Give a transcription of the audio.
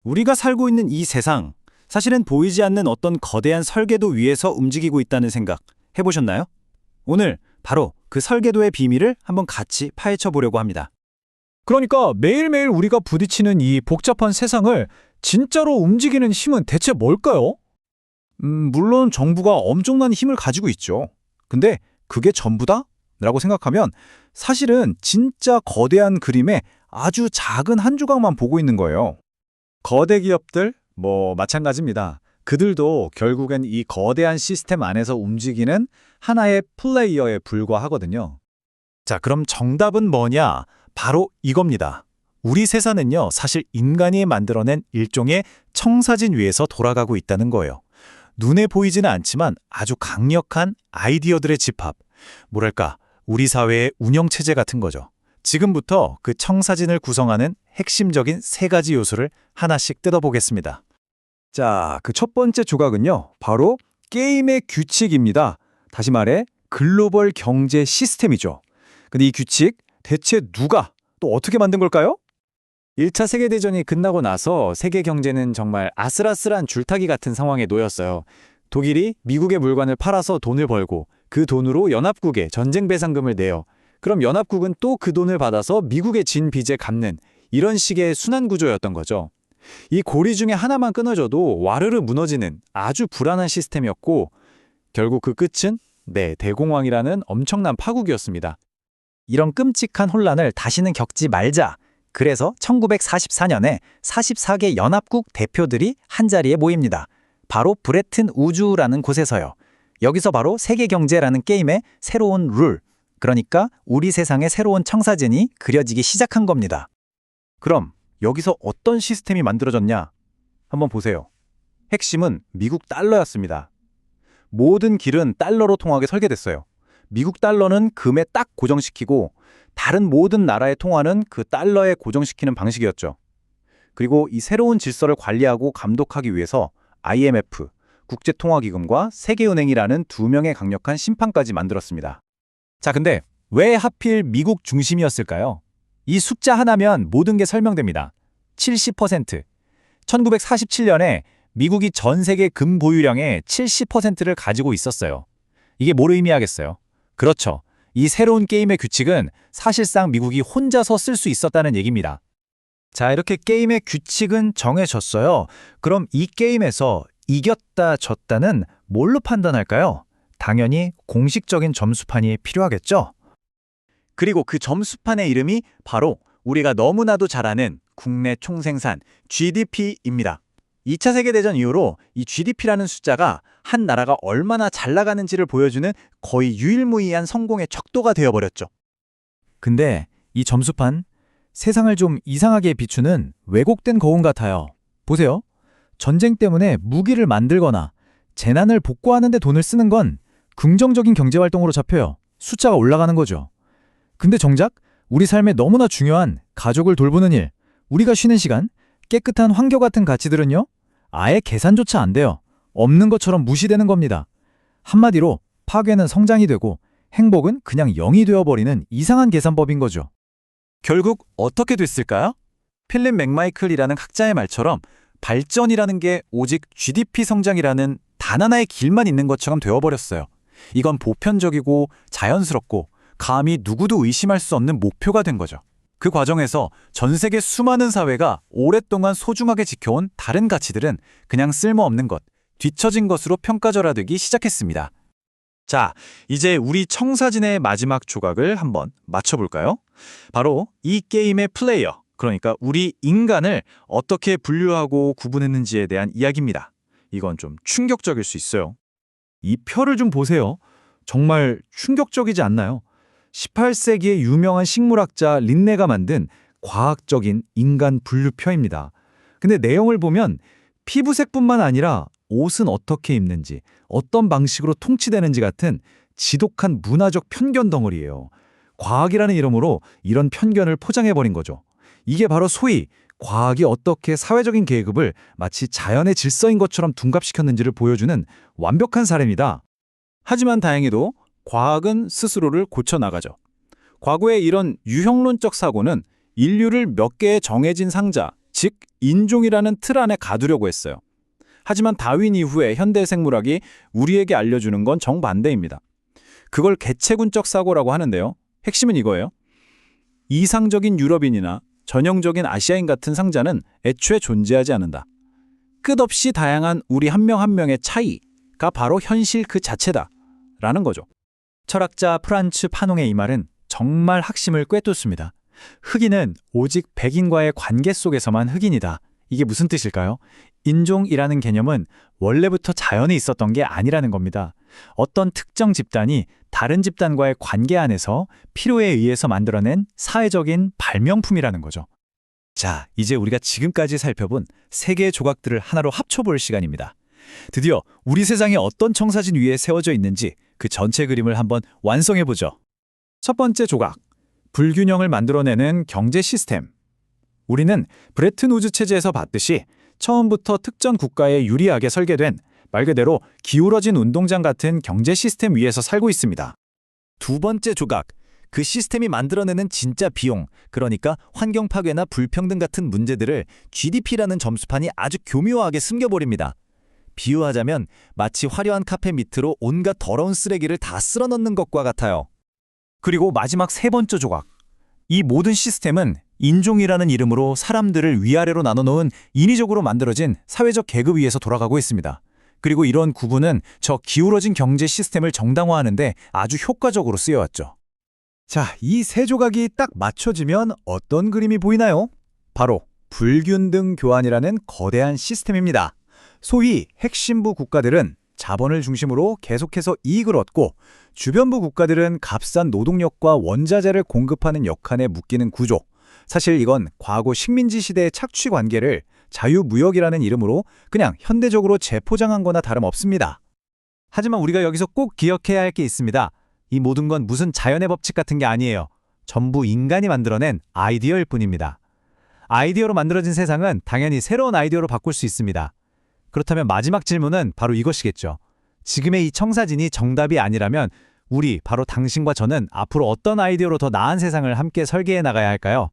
우리가 살고 있는 이 세상, 사실은 보이지 않는 어떤 거대한 설계도 위에서 움직이고 있다는 생각 해보셨나요? 오늘 바로 그 설계도의 비밀을 한번 같이 파헤쳐 보려고 합니다. 그러니까 매일매일 우리가 부딪히는 이 복잡한 세상을 진짜로 움직이는 힘은 대체 뭘까요? 물론 정부가 엄청난 힘을 가지고 있죠. 근데 그게 전부다? 라고 생각하면 사실은 진짜 거대한 그림의 아주 작은 한 조각만 보고 있는 거예요. 거대 기업들? 마찬가지입니다. 그들도 결국엔 이 거대한 시스템 안에서 움직이는 하나의 플레이어에 불과하거든요. 자, 그럼 정답은 뭐냐? 바로 이겁니다. 우리 세상은요, 사실 인간이 만들어낸 일종의 청사진 위에서 돌아가고 있다는 거예요. 눈에 보이지는 않지만 아주 강력한 아이디어들의 집합. 뭐랄까, 우리 사회의 운영체제 같은 거죠. 지금부터 그 청사진을 구성하는 핵심적인 세 가지 요소를 하나씩 뜯어보겠습니다. 자, 그 첫 번째 조각은요, 바로 게임의 규칙입니다. 다시 말해, 글로벌 경제 시스템이죠. 근데 이 규칙, 대체 누가, 또 어떻게 만든 걸까요? 1차 세계대전이 끝나고 나서 세계 경제는 정말 아슬아슬한 줄타기 같은 상황에 놓였어요. 독일이 미국의 물건을 팔아서 돈을 벌고 그 돈으로 연합국에 전쟁 배상금을 내요. 그럼 연합국은 또 그 돈을 받아서 미국의 진 빚에 갚는 이런 식의 순환 구조였던 거죠. 이 고리 중에 하나만 끊어져도 와르르 무너지는 아주 불안한 시스템이었고 결국 그 끝은 대공황이라는 엄청난 파국이었습니다. 이런 끔찍한 혼란을 다시는 겪지 말자. 그래서 1944년에 44개 연합국 대표들이 한자리에 모입니다. 바로 브레튼 우주라는 곳에서요. 여기서 바로 세계 경제라는 게임의 새로운 룰, 그러니까 우리 세상의 새로운 청사진이 그려지기 시작한 겁니다. 그럼 여기서 어떤 시스템이 만들어졌냐? 한번 보세요. 핵심은 미국 달러였습니다. 모든 길은 달러로 통하게 설계됐어요. 미국 달러는 금에 딱 고정시키고 다른 모든 나라의 통화는 그 달러에 고정시키는 방식이었죠. 그리고 이 새로운 질서를 관리하고 감독하기 위해서 IMF, 국제통화기금과 세계은행이라는 두 명의 강력한 심판까지 만들었습니다. 자, 근데 왜 하필 미국 중심이었을까요? 이 숫자 하나면 모든 게 설명됩니다. 70%. 1947년에 미국이 전 세계 금 보유량의 70%를 가지고 있었어요. 이게 뭘 의미하겠어요? 그렇죠. 이 새로운 게임의 규칙은 사실상 미국이 혼자서 쓸 수 있었다는 얘기입니다. 자, 이렇게 게임의 규칙은 정해졌어요. 그럼 이 게임에서 이겼다, 졌다는 뭘로 판단할까요? 당연히 공식적인 점수판이 필요하겠죠? 그리고 그 점수판의 이름이 바로 우리가 너무나도 잘 아는 국내 총생산 GDP입니다. 2차 세계대전 이후로 이 GDP라는 숫자가 한 나라가 얼마나 잘 나가는지를 보여주는 거의 유일무이한 성공의 척도가 되어버렸죠. 근데 이 점수판, 세상을 좀 이상하게 비추는 왜곡된 거울 같아요. 보세요. 전쟁 때문에 무기를 만들거나 재난을 복구하는 데 돈을 쓰는 건 긍정적인 경제활동으로 잡혀요. 숫자가 올라가는 거죠. 근데 정작 우리 삶에 너무나 중요한 가족을 돌보는 일, 우리가 쉬는 시간, 깨끗한 환경 같은 가치들은요, 아예 계산조차 안 돼요. 없는 것처럼 무시되는 겁니다. 한마디로 파괴는 성장이 되고 행복은 그냥 0이 되어버리는 이상한 계산법인 거죠. 결국 어떻게 됐을까요? 필립 맥마이클이라는 학자의 말처럼 발전이라는 게 오직 GDP 성장이라는 단 하나의 길만 있는 것처럼 되어버렸어요. 이건 보편적이고 자연스럽고 감히 누구도 의심할 수 없는 목표가 된 거죠. 그 과정에서 전 세계 수많은 사회가 오랫동안 소중하게 지켜온 다른 가치들은 그냥 쓸모없는 것, 뒤처진 것으로 평가절하되기 시작했습니다. 자, 이제 우리 청사진의 마지막 조각을 한번 맞춰볼까요? 바로 이 게임의 플레이어, 그러니까 우리 인간을 어떻게 분류하고 구분했는지에 대한 이야기입니다. 이건 좀 충격적일 수 있어요. 이 표를 좀 보세요. 정말 충격적이지 않나요? 18세기의 유명한 식물학자 린네가 만든 과학적인 인간 분류표입니다. 근데 내용을 보면 피부색뿐만 아니라 옷은 어떻게 입는지, 어떤 방식으로 통치되는지 같은 지독한 문화적 편견 덩어리예요. 과학이라는 이름으로 이런 편견을 포장해버린 거죠. 이게 바로 소위 과학이 어떻게 사회적인 계급을 마치 자연의 질서인 것처럼 둔갑시켰는지를 보여주는 완벽한 사례입니다. 하지만 다행히도 과학은 스스로를 고쳐나가죠. 과거의 이런 유형론적 사고는 인류를 몇 개의 정해진 상자, 즉 인종이라는 틀 안에 가두려고 했어요. 하지만 다윈 이후에 현대 생물학이 우리에게 알려주는 건 정반대입니다. 그걸 개체군적 사고라고 하는데요. 핵심은 이거예요. 이상적인 유럽인이나 전형적인 아시아인 같은 상자는 애초에 존재하지 않는다. 끝없이 다양한 우리 한 명 한 명의 차이가 바로 현실 그 자체다. 라는 거죠. 철학자 프란츠 파농의 이 말은 정말 핵심을 꿰뚫습니다. 흑인은 오직 백인과의 관계 속에서만 흑인이다. 이게 무슨 뜻일까요? 인종이라는 개념은 원래부터 자연에 있었던 게 아니라는 겁니다. 어떤 특정 집단이 다른 집단과의 관계 안에서 필요에 의해서 만들어낸 사회적인 발명품이라는 거죠. 자, 이제 우리가 지금까지 살펴본 세 개의 조각들을 하나로 합쳐볼 시간입니다. 드디어 우리 세상에 어떤 청사진 위에 세워져 있는지 그 전체 그림을 한번 완성해보죠. 첫 번째 조각, 불균형을 만들어내는 경제 시스템. 우리는 브레튼 우즈 체제에서 봤듯이 처음부터 특정 국가에 유리하게 설계된 말 그대로 기울어진 운동장 같은 경제 시스템 위에서 살고 있습니다. 두 번째 조각, 그 시스템이 만들어내는 진짜 비용, 그러니까 환경 파괴나 불평등 같은 문제들을 GDP라는 점수판이 아주 교묘하게 숨겨버립니다. 비유하자면 마치 화려한 카페 밑으로 온갖 더러운 쓰레기를 다 쓸어넣는 것과 같아요. 그리고 마지막 세 번째 조각. 이 모든 시스템은 인종이라는 이름으로 사람들을 위아래로 나눠놓은 인위적으로 만들어진 사회적 계급 위에서 돌아가고 있습니다. 그리고 이런 구분은 저 기울어진 경제 시스템을 정당화하는 데 아주 효과적으로 쓰여왔죠. 자, 이 세 조각이 딱 맞춰지면 어떤 그림이 보이나요? 바로 불균등 교환이라는 거대한 시스템입니다. 소위 핵심부 국가들은 자본을 중심으로 계속해서 이익을 얻고 주변부 국가들은 값싼 노동력과 원자재를 공급하는 역할에 묶이는 구조. 사실 이건 과거 식민지 시대의 착취 관계를 자유무역이라는 이름으로 그냥 현대적으로 재포장한 거나 다름없습니다. 하지만 우리가 여기서 꼭 기억해야 할 게 있습니다. 이 모든 건 무슨 자연의 법칙 같은 게 아니에요. 전부 인간이 만들어낸 아이디어일 뿐입니다. 아이디어로 만들어진 세상은 당연히 새로운 아이디어로 바꿀 수 있습니다. 그렇다면 마지막 질문은 바로 이것이겠죠. 지금의 이 청사진이 정답이 아니라면 우리, 바로 당신과 저는 앞으로 어떤 아이디어로 더 나은 세상을 함께 설계해 나가야 할까요?